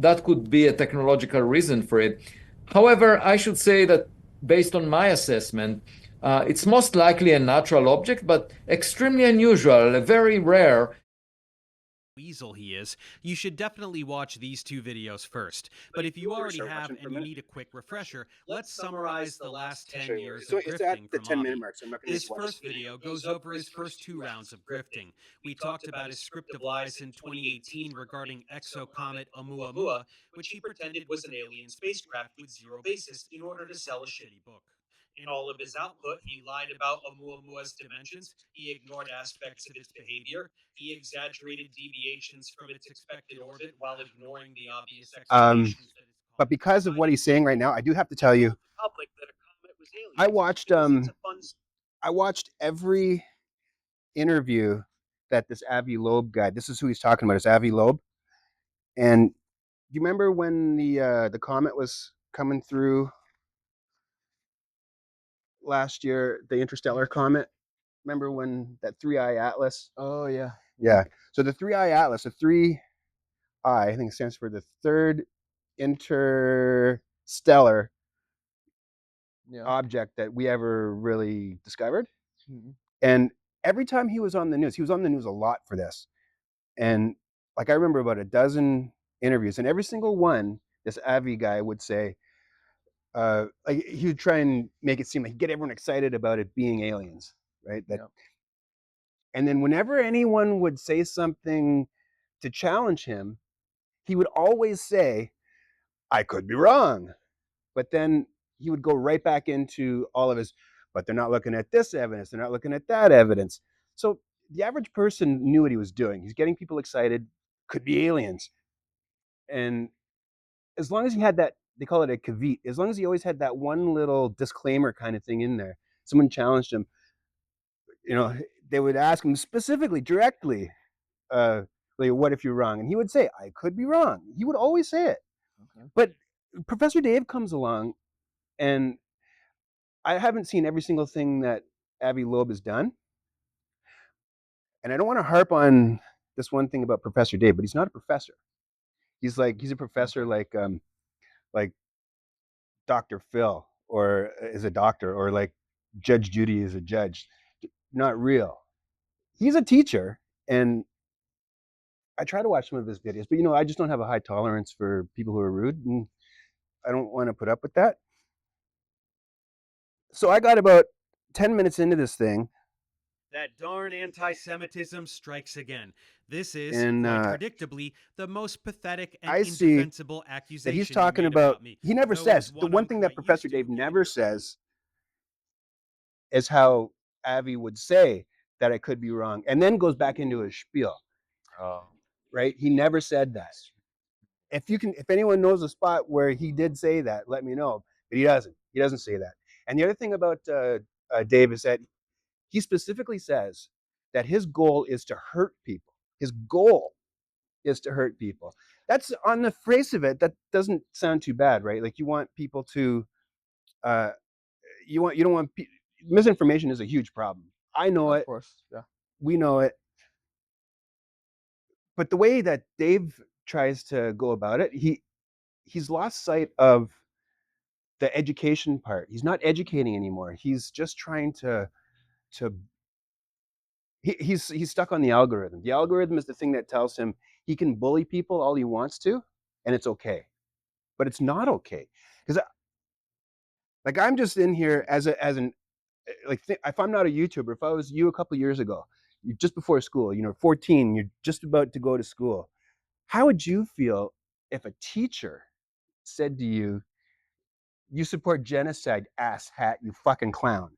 that could be a technological reason for it. However, I should say that based on my assessment, it's most likely a natural object, but extremely unusual, very rare. Weasel he is, you should definitely watch these two videos first. But if you already have and you need a quick refresher, let's summarize the last 10 years of It's at grifting the from 10-minute Avi. mark, so I'm not going to This just watch first video goes over his first 2 rounds of grifting. We talked about his script of lies in 2018 regarding exocomet Oumuamua, which he pretended was an alien spacecraft with zero basis in order to sell a shitty book. In all of his output, he lied about Oumuamua's dimensions, he ignored aspects of its behavior, he exaggerated deviations from its expected orbit while ignoring the obvious explanations that his But because of what he's saying right now, I do have to tell you, I watched every interview that this Avi Loeb guy. This is who he's talking about. It's Avi Loeb. And do you remember when the comet was coming through last year, the interstellar comet? Remember when that 3-eye atlas? Oh, yeah. Yeah. So the 3-eye atlas, the 3-eye, I think it stands for the third interstellar object that we ever really discovered. Mm-hmm. And every time he was on the news a lot for this. And like I remember about a dozen interviews, and every single one, this Avi guy would say, like he would try and make it seem like get everyone excited about it being aliens, right? And then whenever anyone would say something to challenge him, he would always say, "I could be wrong," but then he would go right back into all of his, but they're not looking at this evidence, they're not looking at that evidence. So the average person knew what he was doing. He's getting people excited, could be aliens. And as long as he had that, they call it a caveat, as long as he always had that one little disclaimer kind of thing in there, someone challenged him, they would ask him specifically, directly, like, what if you're wrong? And he would say, I could be wrong. He would always say it. Okay. But Professor Dave comes along, and I haven't seen every single thing that Avi Loeb has done. And I don't want to harp on this one thing about Professor Dave, but he's not a professor. He's a professor like Dr. Phil or is a doctor, or like Judge Judy is a judge. Not real. He's a teacher, and I try to watch some of his videos, but I just don't have a high tolerance for people who are rude, and I don't want to put up with that. So I got about 10 minutes into this thing. That darn anti-Semitism strikes again. This is, quite predictably, the most pathetic and indefensible accusation that he's talking about me. He never says, the one thing that Professor Dave never says is how Avi would say that I could be wrong, and then goes back into his spiel. Oh. Right? He never said that. If anyone knows a spot where he did say that, let me know. But he doesn't. He doesn't say that. And the other thing about Dave is that he specifically says that his goal is to hurt people. His goal is to hurt people. That's, on the face of it, that doesn't sound too bad, right? Like, you want people to, you don't want misinformation is a huge problem. I know it. Of course, yeah. We know it. But the way that Dave tries to go about it, he's lost sight of the education part. He's not educating anymore. He's just trying to he's stuck on the algorithm. The algorithm is the thing that tells him he can bully people all he wants to, and it's okay. But it's not okay. Because like, I'm just in here as an like, if I'm not a YouTuber, if I was you a couple years ago, you're just before school, 14, you're just about to go to school, how would you feel if a teacher said to you, "You support genocide, ass hat, you fucking clown,"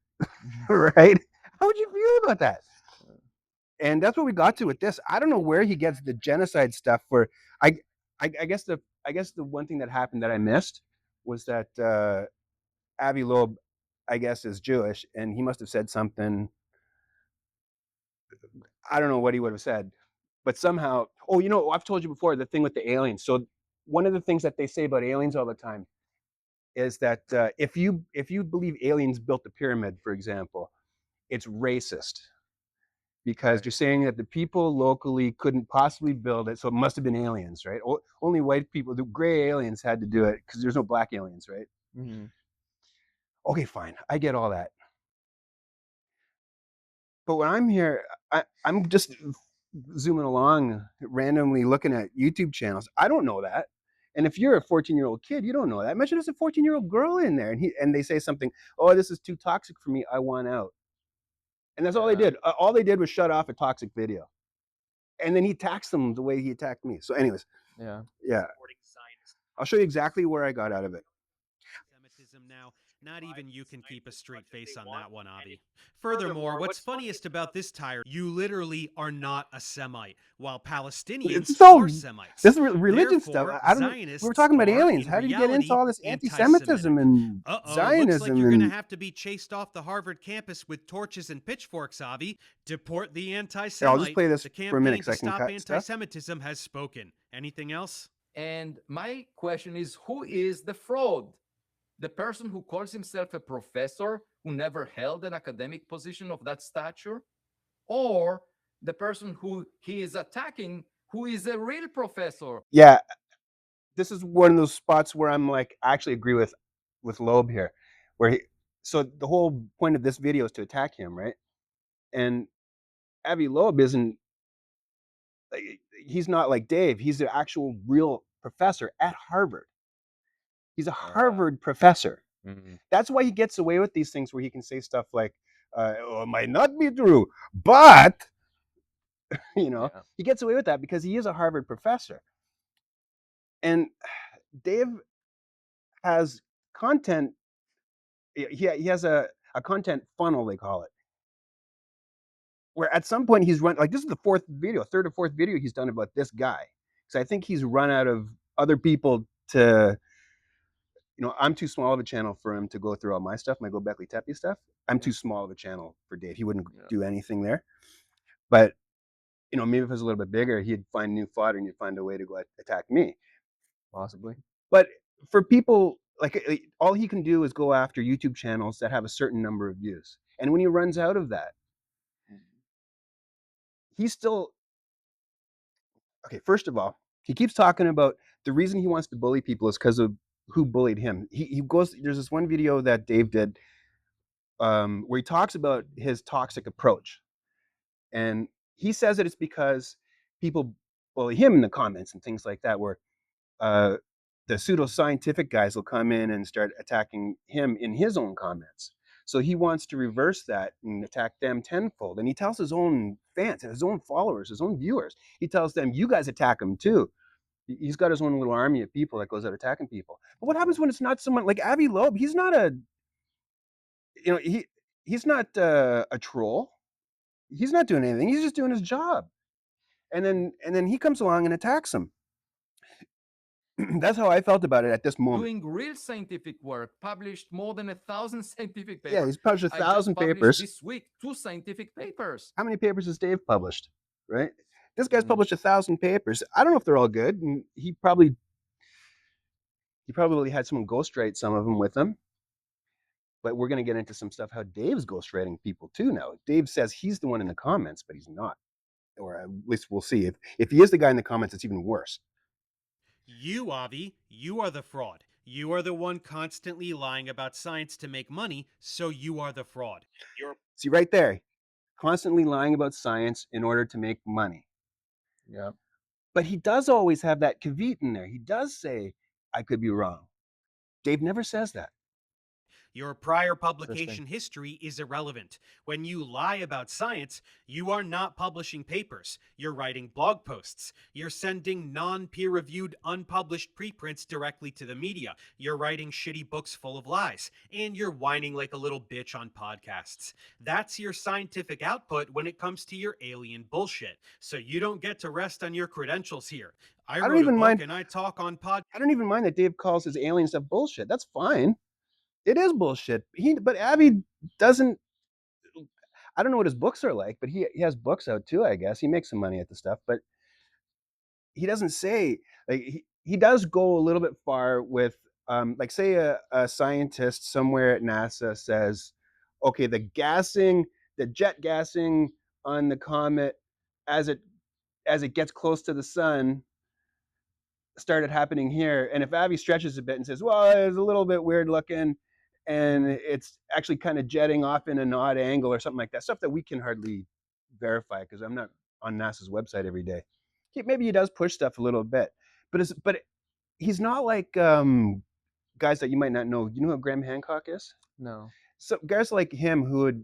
right? How would you feel about that? And that's what we got to with this. I don't know where he gets the genocide stuff for. I guess the one thing that happened that I missed was that Avi Loeb, I guess, is Jewish, and he must have said something. I don't know what he would have said, but somehow. Oh, I've told you before the thing with the aliens. So one of the things that they say about aliens all the time is that if you believe aliens built the pyramid, for example, it's racist, because Right. you're saying that the people locally couldn't possibly build it, so it must have been aliens, right? Only white people, the gray aliens had to do it because there's no black aliens, right? Okay, fine, I get all that. But when I'm here, I'm just zooming along, randomly looking at YouTube channels. I don't know that. And if you're a 14-year-old kid, you don't know that. Imagine there's a 14-year-old girl in there, and they say something, "Oh, this is too toxic for me. I want out." And that's all they did. All they did was shut off a toxic video. And then he attacks them the way he attacked me. So, anyways, Yeah. Supporting Zionist I'll show you exactly where I got out of it. Semitism now. Not even you can keep a straight face on that one, Avi. Furthermore, what's funniest about this tire, you literally are not a Semite, while Palestinians It's all are Semites. this religion stuff. Therefore, I don't know. Zionists We were talking about are, aliens. in How did you get into reality, all this anti-Semitism anti-Semitic. and Looks like Zionism you're gonna and have to be chased off the Harvard campus with torches and pitchforks, Avi. Deport the Here, anti-Semite. I'll just play this The for a minute campaign because to I can stop cut stuff. anti-Semitism has spoken. Anything else? And my question is, who is the fraud? The person who calls himself a professor who never held an academic position of that stature? Or the person who he is attacking who is a real professor? Yeah, this is one of those spots where I'm like, I actually agree with Loeb here, where so the whole point of this video is to attack him, right? And Avi Loeb isn't, he's not like Dave. He's the actual real professor at Harvard. He's a Harvard professor. That's why he gets away with these things where he can say stuff like, "Oh, it might not be true, but," he gets away with that because he is a Harvard professor. And Dave has content. He has a content funnel, they call it, where at some point he's run, like, this is the third or fourth video he's done about this guy. Because I think he's run out of other people to, I'm too small of a channel for him to go through all my stuff, my Göbekli Tepe stuff. I'm too small of a channel for Dave. He wouldn't do anything there. But, maybe if it was a little bit bigger, he'd find new fodder and he'd find a way to go attack me. Possibly. But for people, like, all he can do is go after YouTube channels that have a certain number of views. And when he runs out of that, he's still, okay, first of all, he keeps talking about the reason he wants to bully people is because of who bullied him. He goes, there's this one video that Dave did where he talks about his toxic approach. And he says that it's because people bully him in the comments and things like that, where the pseudoscientific guys will come in and start attacking him in his own comments. So he wants to reverse that and attack them tenfold. And he tells his own fans, his own followers, his own viewers, he tells them, you guys attack him too. He's got his own little army of people that goes out attacking people. But what happens when it's not someone like Avi Loeb? He's not he's not a troll. He's not doing anything. He's just doing his job. And then he comes along and attacks him. That's how I felt about it at this moment. Doing real scientific work, published more than 1,000 scientific papers. Yeah, he's published 1,000 I just papers. this week 2 scientific papers. How many papers has Dave published? Right? This guy's published 1,000 papers. I don't know if they're all good. And he probably had someone ghostwrite some of them with him. But we're going to get into some stuff how Dave's ghostwriting people too now. Dave says he's the one in the comments, but he's not. Or at least we'll see. If he is the guy in the comments, it's even worse. You, Avi, you are the fraud. You are the one constantly lying about science to make money, so you are the fraud. See, right there, constantly lying about science in order to make money. Yeah. But he does always have that caveat in there. He does say, I could be wrong. Dave never says that. Your prior publication history is irrelevant. When you lie about science, you are not publishing papers. You're writing blog posts. You're sending non-peer-reviewed, unpublished preprints directly to the media. You're writing shitty books full of lies. And you're whining like a little bitch on podcasts. That's your scientific output when it comes to your alien bullshit. So you don't get to rest on your credentials here. I wrote a book and I talk on podcasts. I don't even mind that Dave calls his alien stuff bullshit. That's fine. It is bullshit. But Avi doesn't. I don't know what his books are like, but he has books out too, I guess. He makes some money at the stuff, but he doesn't say, like, he does go a little bit far with, like, say a scientist somewhere at NASA says, okay, the jet gassing on the comet as it gets close to the sun started happening here. And if Avi stretches a bit and says, well, it's a little bit weird looking and it's actually kind of jetting off in an odd angle or something like that, stuff that we can hardly verify because I'm not on NASA's website every day. Maybe he does push stuff a little bit, but he's not like guys that you might not know. You know who Graham Hancock is? No. So guys like him who would,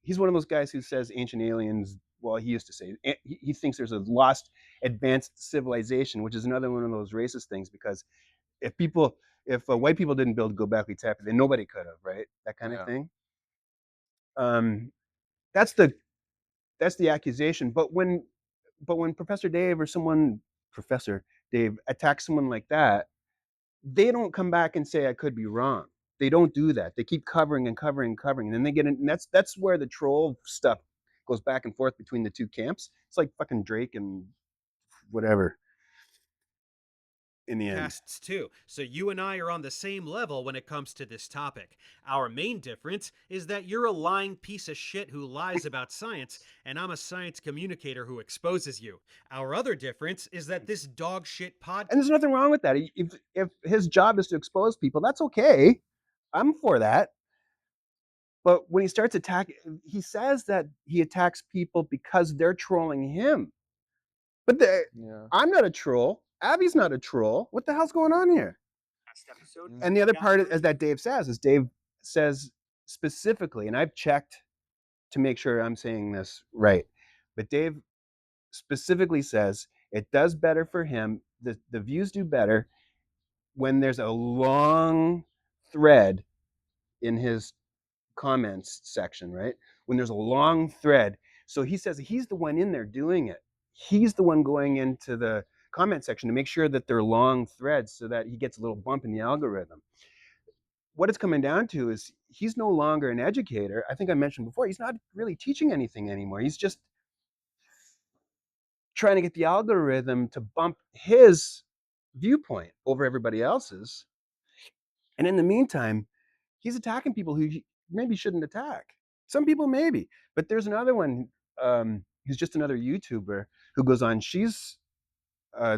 he's one of those guys who says ancient aliens. Well, he used to say he thinks there's a lost advanced civilization, which is another one of those racist things. Because if white people didn't build Göbekli Tepe, then nobody could have, right? That kind of thing. That's the accusation. But when Professor Dave attacks someone like that, they don't come back and say I could be wrong. They don't do that. They keep covering and covering and covering, and then they get in. And that's where the troll stuff goes back and forth between the two camps. It's like fucking Drake and whatever. In the end, Podcasts too. So you and I are on the same level when it comes to this topic. Our main difference is that you're a lying piece of shit who lies about science, and I'm a science communicator who exposes you. Our other difference is that this dog shit podcast. and there's nothing wrong with that. If his job is to expose people, that's okay. I'm for that. But when he starts attacking, he says that he attacks people because they're trolling him. But I'm not a troll. Avi's not a troll. What the hell's going on here? And the other part is that Dave says specifically, and I've checked to make sure I'm saying this right, but Dave specifically says it does better for him. The views do better when there's a long thread in his comments section, right? When there's a long thread. So he says he's the one in there doing it. He's the one going into the comment section to make sure that they're long threads so that he gets a little bump in the algorithm. What it's coming down to is he's no longer an educator. I think I mentioned before, he's not really teaching anything anymore. He's just trying to get the algorithm to bump his viewpoint over everybody else's. And in the meantime, he's attacking people who maybe shouldn't attack. Some people maybe, but there's another one who's just another YouTuber who goes on. She's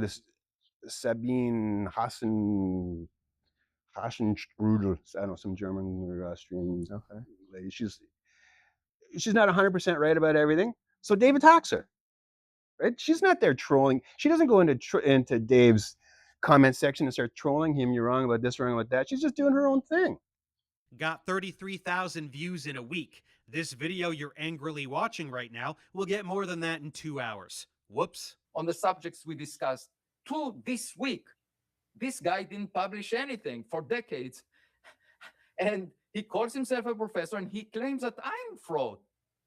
this Sabine Hasenstrudel. I don't know, some German or Austrian lady. She's not 100% right about everything. So Dave attacks her. Right? She's not there trolling. She doesn't go into Dave's comment section and start trolling him. You're wrong about this, wrong about that. She's just doing her own thing. Got 33,000 views in a week. This video you're angrily watching right now will get more than that in 2 hours. Whoops. On the subjects we discussed to this week, this guy didn't publish anything for decades. And he calls himself a professor and he claims that I'm fraud.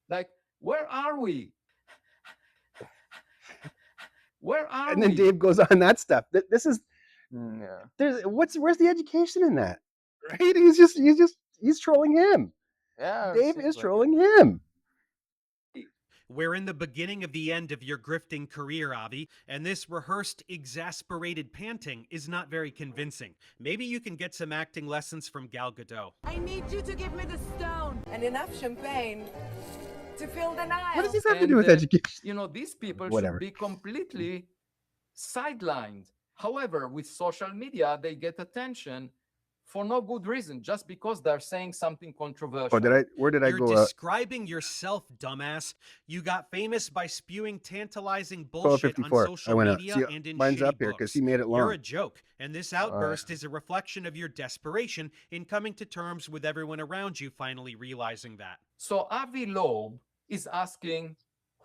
Like, where are we? Where are we? And then Dave goes on that stuff. This is where's the education in that? Right? He's trolling him. Yeah. Dave is trolling him. We're in the beginning of the end of your grifting career, Avi, and this rehearsed, exasperated panting is not very convincing. Maybe you can get some acting lessons from Gal Gadot. I need you to give me the stone and enough champagne to fill the Nile. What does this have to do with education? You know, these people Whatever. should be completely sidelined. However, with social media, they get attention for no good reason, just because they're saying something controversial. Where did I You're go? describing yourself, dumbass. You got famous by spewing tantalizing bullshit on social media and in mine's shitty up here because books. he made it long. You're a joke, and this outburst is a reflection of your desperation in coming to terms with everyone around you finally realizing that. So Avi Loeb is asking,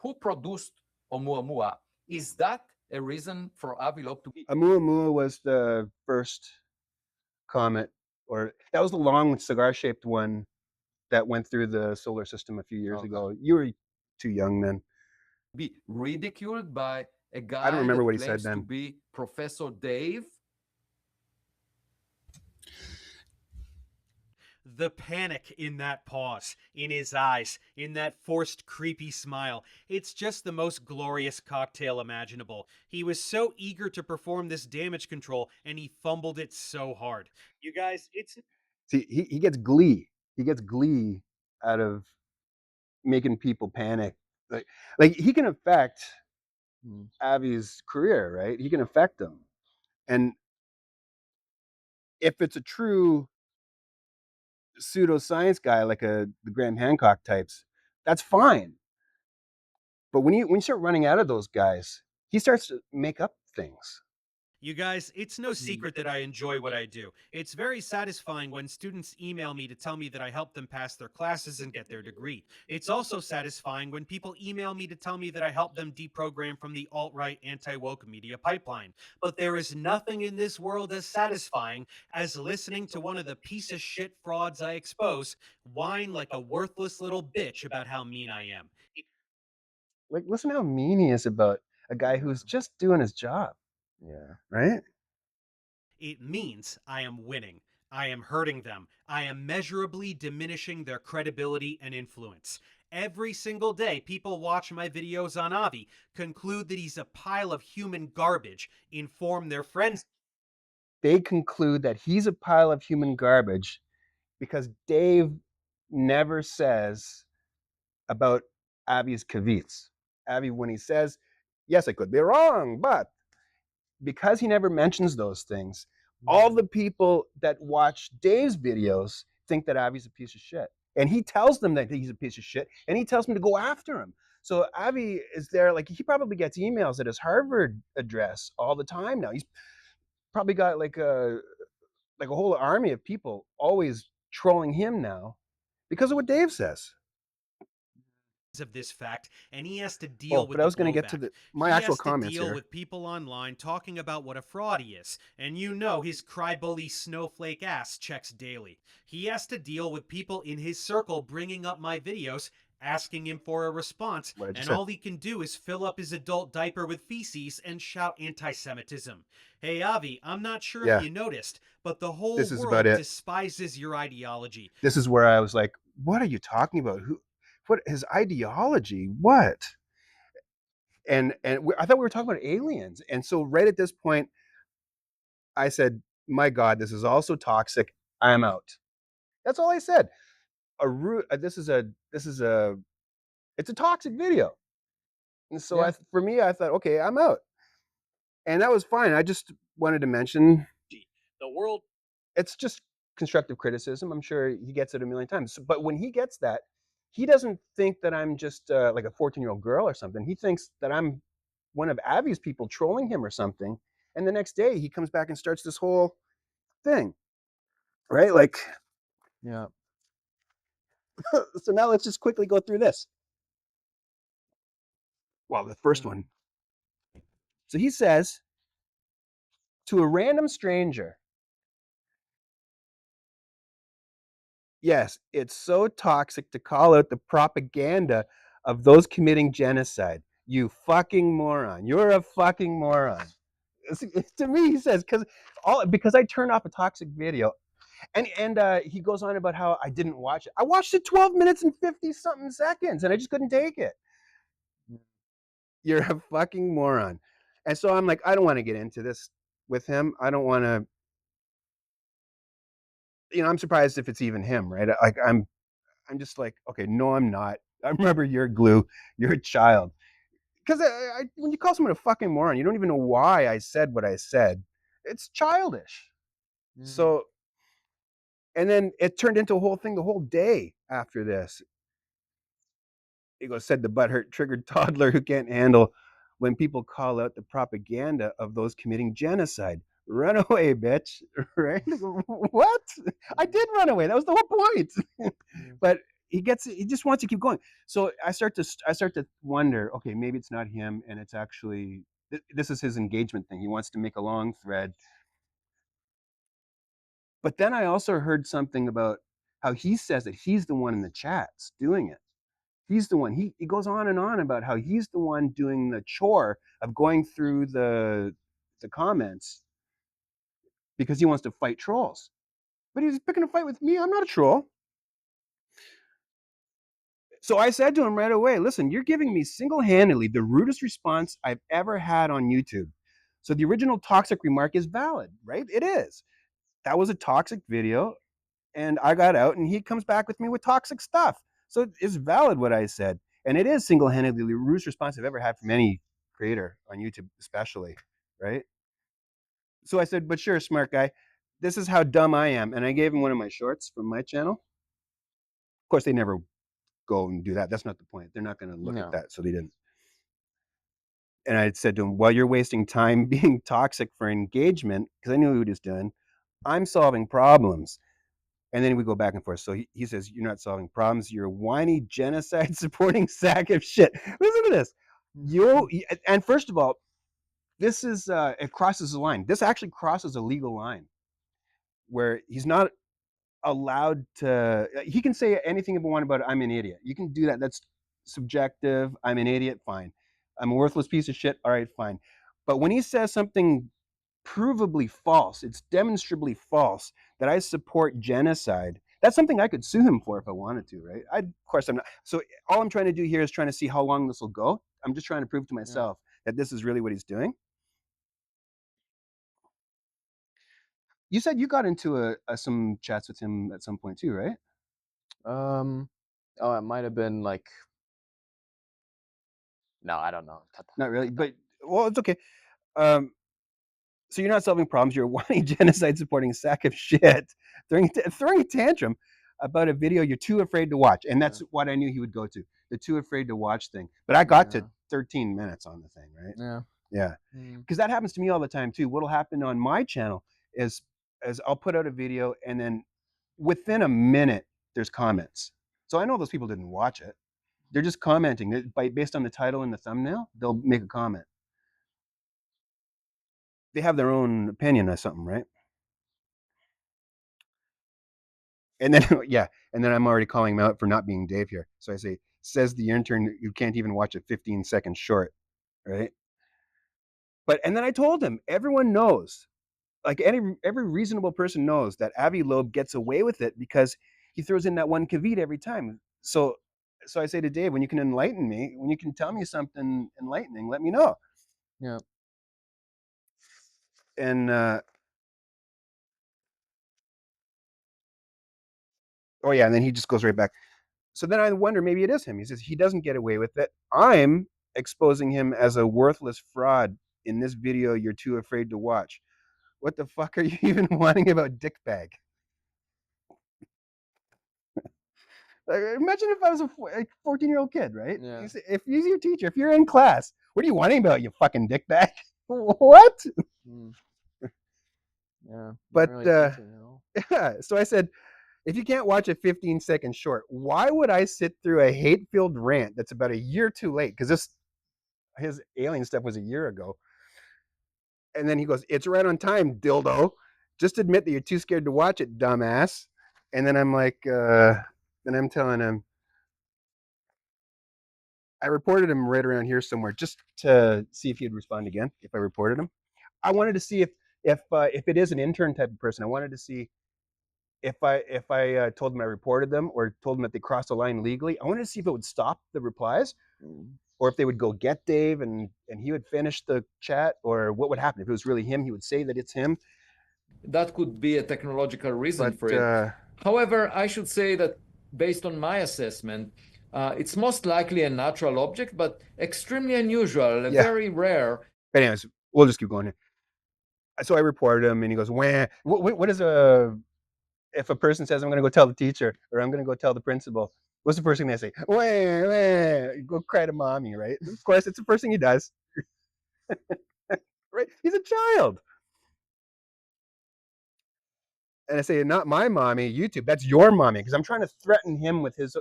who produced Oumuamua? Is that a reason for Avi Loeb to be? Oumuamua was the first comet, or that was the long cigar-shaped one that went through the solar system a few years ago. You were too young then. Be ridiculed by a guy I don't remember that what he said claims then. to be Professor Dave. The panic in that pause, in his eyes, in that forced, creepy smile. It's just the most glorious cocktail imaginable. He was so eager to perform this damage control, and he fumbled it so hard. You guys, it's... See, he gets glee. He gets glee out of making people panic. Like he can affect Avi's career, right? He can affect him. And if it's a true pseudoscience guy like the Graham Hancock types, that's fine. But when you start running out of those guys, he starts to make up things. You guys, it's no secret that I enjoy what I do. It's very satisfying when students email me to tell me that I helped them pass their classes and get their degree. It's also satisfying when people email me to tell me that I helped them deprogram from the alt-right anti-woke media pipeline. But there is nothing in this world as satisfying as listening to one of the piece of shit frauds I expose whine like a worthless little bitch about how mean I am. Like, listen how mean he is about a guy who's just doing his job. Yeah. Right? It means I am winning. I am hurting them. I am measurably diminishing their credibility and influence. Every single day, people watch my videos on Avi, conclude that he's a pile of human garbage, inform their friends. They conclude that he's a pile of human garbage because Dave never says about Avi's kavits. Avi, when he says, yes, I could be wrong, but because he never mentions those things, all the people that watch Dave's videos think that Avi's a piece of shit. And he tells them that he's a piece of shit, and he tells them to go after him. So Avi is there, like he probably gets emails at his Harvard address all the time now. He's probably got like a whole army of people always trolling him now because of what Dave says. Of this fact, and he has to deal with but I was going to get to my actual comments deal here. with people online talking about what a fraud he is, and you know his crybully snowflake ass checks daily. He has to deal with people in his circle bringing up my videos, asking him for a response, and all he can do is fill up his adult diaper with feces and shout anti-Semitism. Hey Avi, I'm not sure if you noticed, but the whole world despises your ideology. This is where I was like, what are you talking about? What his ideology? What? And I thought we were talking about aliens. And so right at this point, I said, my God, this is also toxic. I'm out. That's all I said. This is a it's a toxic video. And so for me, I thought, okay, I'm out. And that was fine. I just wanted to mention the world. It's just constructive criticism. I'm sure he gets it a million times. But when he gets that, he doesn't think that I'm just like a 14-year-old girl or something. He thinks that I'm one of Avi's people trolling him or something. And the next day he comes back and starts this whole thing. Right? Like, yeah. So now let's just quickly go through this. Well, the first one. So he says to a random stranger, yes, it's so toxic to call out the propaganda of those committing genocide. You fucking moron. You're a fucking moron. To me, he says, because I turned off a toxic video. And he goes on about how I didn't watch it. I watched it 12 minutes and 50-something seconds, and I just couldn't take it. You're a fucking moron. And so I'm like, I don't want to get into this with him. I don't want to, I'm surprised if it's even him, right? Like, I'm just like, okay, no, I'm not. I remember you're glue. You're a child. Because when you call someone a fucking moron, you don't even know why I said what I said. It's childish. So, and then it turned into a whole thing the whole day after this. He goes, said the butthurt triggered toddler who can't handle when people call out the propaganda of those committing genocide. Run away, bitch. Right? What? I did run away. That was the whole point. But he just wants to keep going. So I start to wonder, okay, maybe it's not him, and it's actually this is his engagement thing. He wants to make a long thread. But then I also heard something about how he says that he's the one in the chats doing it. He's the one. He goes on and on about how he's the one doing the chore of going through the comments because he wants to fight trolls. But he's picking a fight with me. I'm not a troll. So I said to him right away, listen, you're giving me single-handedly the rudest response I've ever had on YouTube. So the original toxic remark is valid, right? It is. That was a toxic video, and I got out, and he comes back with me with toxic stuff. So it's valid what I said, and it is single-handedly the rudest response I've ever had from any creator on YouTube, especially, right? So I said, but sure, smart guy, this is how dumb I am, and I gave him one of my shorts from my channel. Of course, they never go and do that. That's not the point. They're not going to look at that, so they didn't. And I said to him, while you're wasting time being toxic for engagement, because I knew what he was doing, I'm solving problems. And then we go back and forth. So he says, you're not solving problems. You're a whiny genocide supporting sack of shit. Listen to this. And first of all, this is, it crosses a line. This actually crosses a legal line where he's not allowed to, he can say anything he wants about it. I'm an idiot. You can do that. That's subjective. I'm an idiot. Fine. I'm a worthless piece of shit. All right, fine. But when he says something provably false, it's demonstrably false, that I support genocide, that's something I could sue him for if I wanted to, right? Of course, I'm not. So all I'm trying to do here is trying to see how long this will go. I'm just trying to prove to myself that this is really what he's doing. You said you got into some chats with him at some point too, right? Oh, it might have been like. No, I don't know. Not really, but well, it's okay. So you're not solving problems. You're a whiny genocide supporting sack of shit, throwing a tantrum about a video you're too afraid to watch. And that's what I knew he would go to, the too afraid to watch thing. But I got to 13 minutes on the thing, right? Yeah. Because that happens to me all the time too. What'll happen on my channel is I'll put out a video and then within a minute there's comments. So I know those people didn't watch it. They're just commenting. Based on the title and the thumbnail, they'll make a comment. They have their own opinion or something, right? And then and then I'm already calling him out for not being Dave here. So I say, says the intern, you can't even watch a 15-second short, right? And then I told him, everyone knows, like every reasonable person knows that Avi Loeb gets away with it because he throws in that one caveat every time. So I say to Dave, when you can enlighten me, when you can tell me something enlightening, let me know. Yeah. And and then he just goes right back. So then I wonder, maybe it is him. He says he doesn't get away with it. I'm exposing him as a worthless fraud in this video you're too afraid to watch. What the fuck are you even wanting about dick bag? Imagine if I was a 14-year-old kid, right? Yeah. If he's your teacher, if you're in class, what are you wanting about, you fucking dick bag? What? Yeah. But really yeah, so I said, if you can't watch a 15-second short, why would I sit through a hate-filled rant that's about a year too late? Because his alien stuff was a year ago. And then he goes, it's right on time, dildo. Just admit that you're too scared to watch it, dumbass. And then I'm like, then I'm telling him, I reported him right around here somewhere just to see if he'd respond again, if I reported him. I wanted to see if it is an intern type of person. I wanted to see if I told him I reported them or told him that they crossed the line legally. I wanted to see if it would stop the replies, or if they would go get Dave and he would finish the chat, or what would happen if it was really him. He would say that it's him. That could be a technological reason for it. However, I should say that based on my assessment, it's most likely a natural object, but extremely unusual, very rare. But anyways, we'll just keep going here. So I reported him, and he goes, "Wah." What is if a person says, I'm going to go tell the teacher, or I'm going to go tell the principal, what's the first thing they say? Wah, wah. Go cry to mommy, right? Of course, it's the first thing he does. Right? He's a child. And I say, not my mommy, YouTube. That's your mommy, because I'm trying to threaten him with his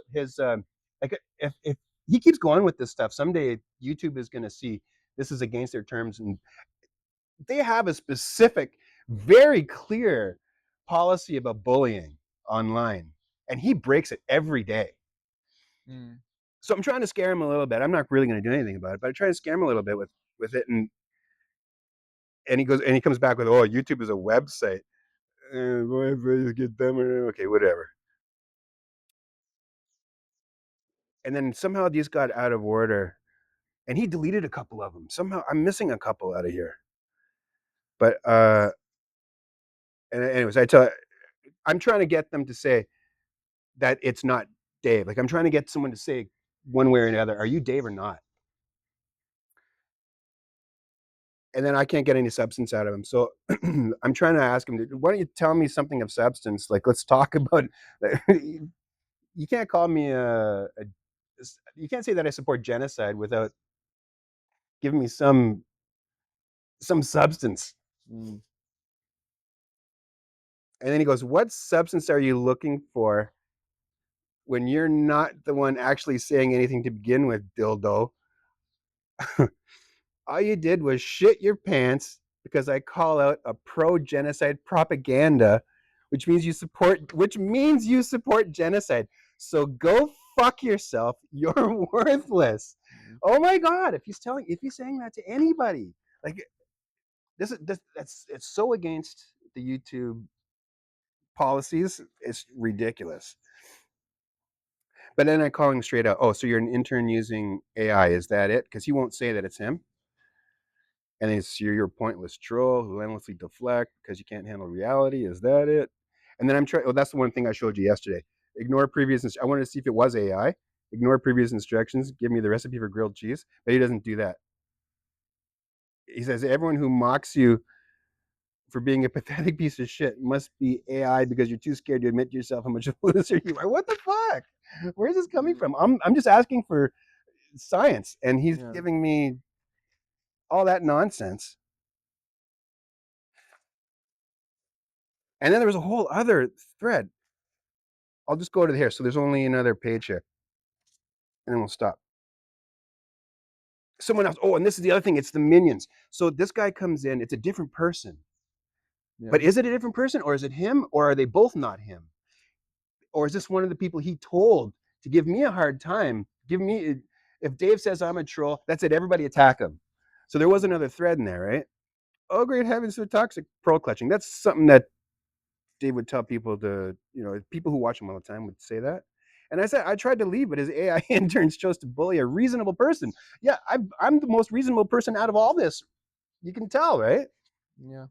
like if he keeps going with this stuff, someday YouTube is going to see this is against their terms, and they have a specific, very clear policy about bullying online, and he breaks it every day. So I'm trying to scare him a little bit. I'm not really going to do anything about it, but I try to scare him a little bit with it, and he comes back with, oh, YouTube is a website. Get them, okay, whatever. And then somehow these got out of order, and he deleted a couple of them. Somehow I'm missing a couple out of here. But and anyways, I'm trying to get them to say that it's not Dave? Like I'm trying to get someone to say one way or another, are you Dave or not? And then I can't get any substance out of him. So I'm trying to ask him, why don't you tell me something of substance? Like, let's talk about, you can't call me you can't say that I support genocide without giving me some substance. Mm. And then he goes, what substance are you looking for when you're not the one actually saying anything to begin with, dildo? All you did was shit your pants because I call out a pro-genocide propaganda, which means you support genocide. So go fuck yourself. You're worthless. Oh my God! If he's saying that to anybody, like it's so against the YouTube policies. It's ridiculous. But then I call him straight out. Oh, so you're an intern using AI? Is that it? Because he won't say that it's him. And it's you're a pointless troll who endlessly deflect because you can't handle reality. Is that it? And then I'm trying. Oh, that's the one thing I showed you yesterday. Ignore previous. I wanted to see if it was AI. Ignore previous instructions. Give me the recipe for grilled cheese. But he doesn't do that. He says everyone who mocks you for being a pathetic piece of shit must be AI because you're too scared to admit to yourself how much of a loser you are. What the fuck? Where is this coming from? I'm just asking for science, and he's giving me all that nonsense. And then there was a whole other thread. I'll just go to here. So there's only another page here. And then we'll stop. Someone else. Oh, and this is the other thing. It's the minions. So this guy comes in. It's a different person. Yeah. But is it a different person or is it him or are they both not him? Or is this one of the people he told to give me a hard time? If Dave says I'm a troll, that's it. Everybody attack him. So there was another thread in there, right? Oh, great heavens, so toxic pearl clutching. That's something that Dave would tell people people who watch him all the time would say that. And I tried to leave, but his AI interns chose to bully a reasonable person. Yeah, I'm the most reasonable person out of all this. You can tell, right? Yeah.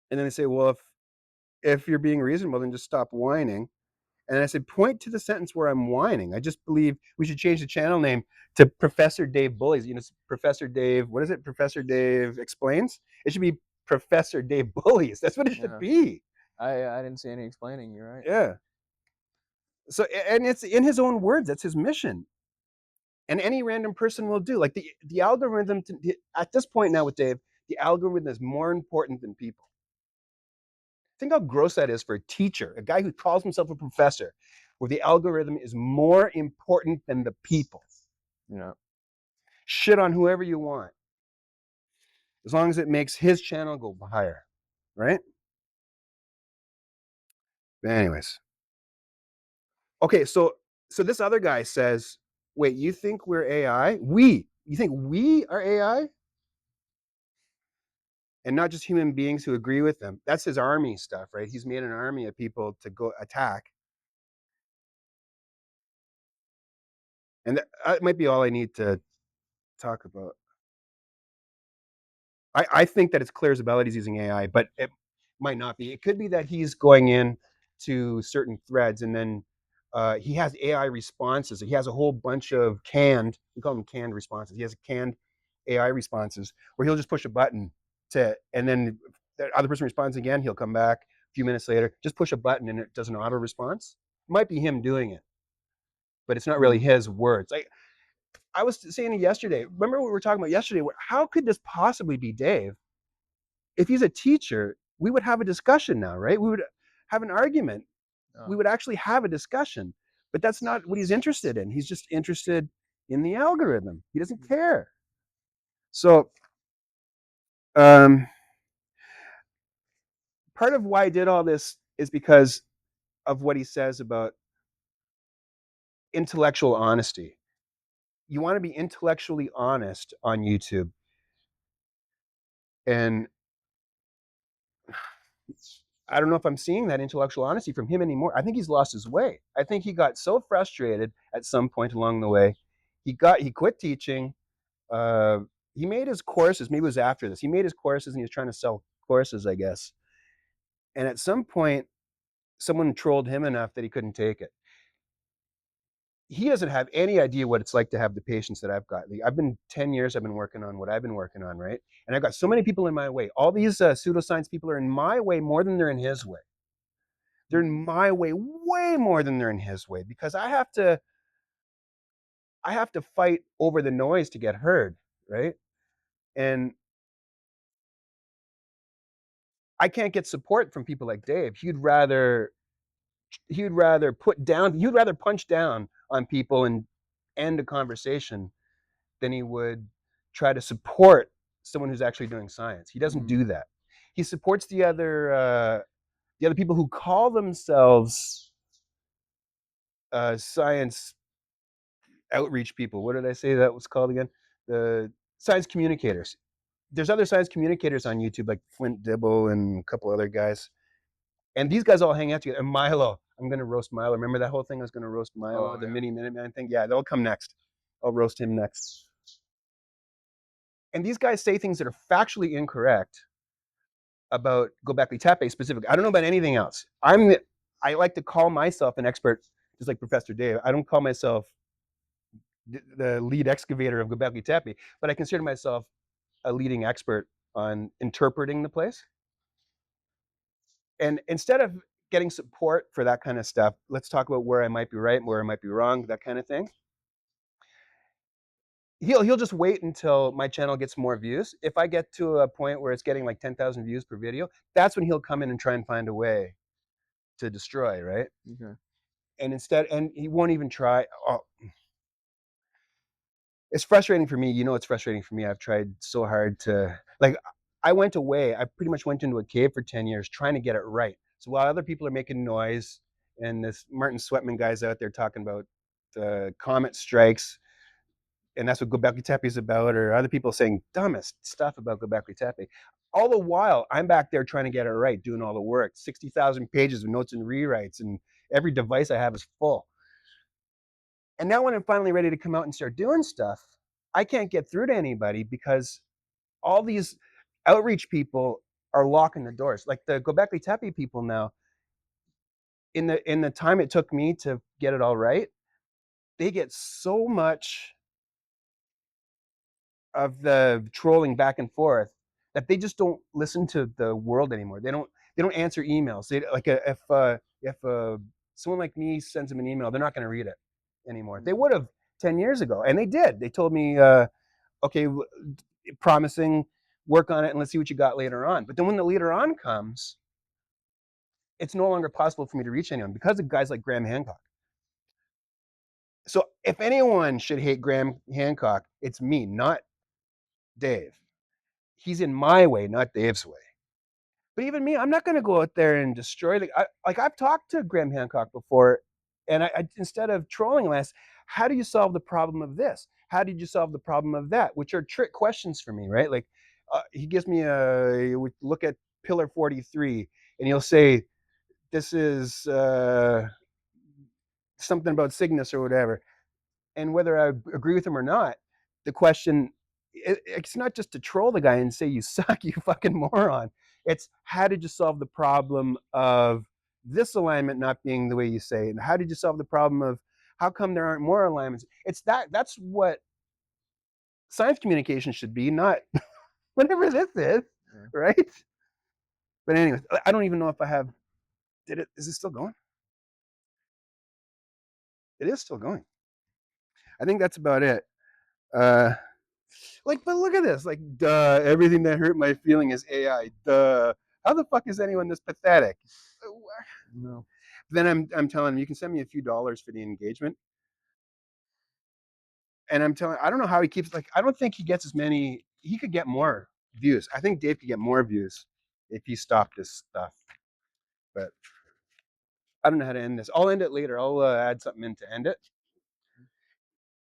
And then they say, well, if you're being reasonable, then just stop whining. And I said, point to the sentence where I'm whining. I just believe we should change the channel name to Professor Dave Bullies. Professor Dave, what is it? Professor Dave Explains? It should be Professor Dave Bullies. That's what it should be. I didn't see any explaining. You're right. Yeah. So, and it's in his own words. That's his mission. And any random person will do. Like the algorithm, at this point now with Dave, the algorithm is more important than people. Think how gross that is for a teacher, a guy who calls himself a professor, where the algorithm is more important than the people. Yeah. Shit on whoever you want, as long as it makes his channel go higher, right? But anyways, okay, so this other guy says, wait, you think we're AI? You think we are AI? And not just human beings who agree with them. That's his army stuff, right? He's made an army of people to go attack. And that might be all I need to talk about. I think that it's clear as abilities using AI, but it might not be. It could be that he's going in to certain threads and then he has AI responses. He has a whole bunch of we call them canned responses. He has canned AI responses where he'll just push a button and then the other person responds again. He'll come back a few minutes later, just push a button and it does an auto response. It might be him doing it, but it's not really his words. I was saying yesterday, remember what we were talking about yesterday? How could this possibly be Dave? If he's a teacher, we would have a discussion now, right? We would have an argument. We would actually have a discussion. But that's not what he's interested in. He's just interested in the algorithm. He doesn't care. So part of why I did all this is because of what he says about intellectual honesty. You want to be intellectually honest on YouTube. And I don't know if I'm seeing that intellectual honesty from him anymore. I think he's lost his way. I think he got so frustrated at some point along the way. He quit teaching. He made his courses. Maybe it was after this. He made his courses and he was trying to sell courses, I guess. And at some point, someone trolled him enough that he couldn't take it. he doesn't have any idea what it's like to have the patience that I've got. I've been 10 years, I've been working on what I've been working on, right? And I've got so many people in my way. All these pseudoscience people are in my way more than they're in his way. They're in my way way more than they're in his way, because I have to fight over the noise to get heard, right? And I can't get support from people like Dave. He'd rather punch down on people and end a conversation than he would try to support someone who's actually doing science. He doesn't do that. He supports the other people who call themselves science outreach people. What did I say that was called again? The science communicators. There's other science communicators on YouTube, like Flint Dibble and a couple other guys. And these guys all hang out together. And Milo, I'm going to roast Milo. Remember that whole thing? I was going to roast Milo, the mini Minuteman thing? Yeah, they'll come next. I'll roast him next. And these guys say things that are factually incorrect about Göbekli Tepe specifically. I don't know about anything else. I like to call myself an expert, just like Professor Dave. I don't call myself the lead excavator of Göbekli Tepe, but I consider myself a leading expert on interpreting the place. And instead of getting support for that kind of stuff, let's talk about where I might be right, where I might be wrong, that kind of thing. He'll just wait until my channel gets more views. If I get to a point where it's getting like 10,000 views per video, that's when he'll come in and try and find a way to destroy, right? Okay. And he won't even try. Oh, it's frustrating for me. You know, it's frustrating for me. I've tried so hard to, like, I pretty much went into a cave for 10 years trying to get it right. So while other people are making noise and this Martin Sweatman guy's out there talking about the comet strikes, and that's what Göbekli Tepe is about, or other people saying dumbest stuff about Göbekli Tepe. All the while, I'm back there trying to get it right, doing all the work, 60,000 pages of notes and rewrites, and every device I have is full. And now when I'm finally ready to come out and start doing stuff, I can't get through to anybody because all these outreach people are locking the doors. Like the Göbekli Tepe people now, in the time it took me to get it all right, they get so much of the trolling back and forth that they just don't listen to the world anymore. They don't answer emails. If someone like me sends them an email, they're not going to read it anymore. They would have 10 years ago, and they did. They told me, okay, promising, work on it and let's see what you got later on. But then when the later on comes, it's no longer possible for me to reach anyone because of guys like Graham Hancock. So if anyone should hate Graham Hancock, it's me, not Dave. He's in my way, not Dave's way. But even me, I'm not going to go out there and destroy I've talked to Graham Hancock before, and I instead of trolling him, I asked, how do you solve the problem of this? How did you solve the problem of that? Which are trick questions for me, right? Like he gives me look at pillar 43, and he'll say, this is something about Cygnus or whatever. And whether I agree with him or not, the question, it's not just to troll the guy and say, you suck, you fucking moron. It's how did you solve the problem of this alignment not being the way you say it? And how did you solve the problem of how come there aren't more alignments? That's what science communication should be, not whatever this is, right? But anyway, I don't even know if I have, is it still going? It is still going. I think that's about it. But look at this. Like, duh, everything that hurt my feeling is AI. Duh. How the fuck is anyone this pathetic? No. Then I'm telling him, you can send me a few dollars for the engagement. And I don't know how he keeps, I don't think he gets as many, he could get more views. I think Dave could get more views if he stopped this stuff. But I don't know how to end this. I'll end it later. I'll add something in to end it.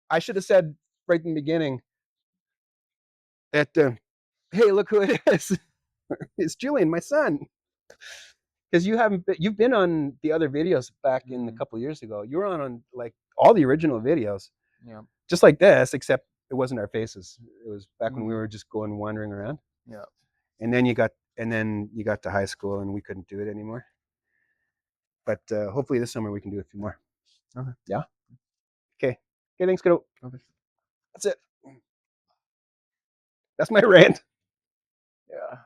I should have said right in the beginning that, hey, look who it is. It's Julian, my son. Because you've been on the other videos back in a couple of years ago. You were on like all the original videos. Yeah. Just like this, except it wasn't our faces. It was back when we were just going wandering around. Yeah. And then you got to high school and we couldn't do it anymore. But hopefully this summer we can do a few more. Okay. Yeah. Okay, thanks, kiddo. That's it. That's my rant. Yeah.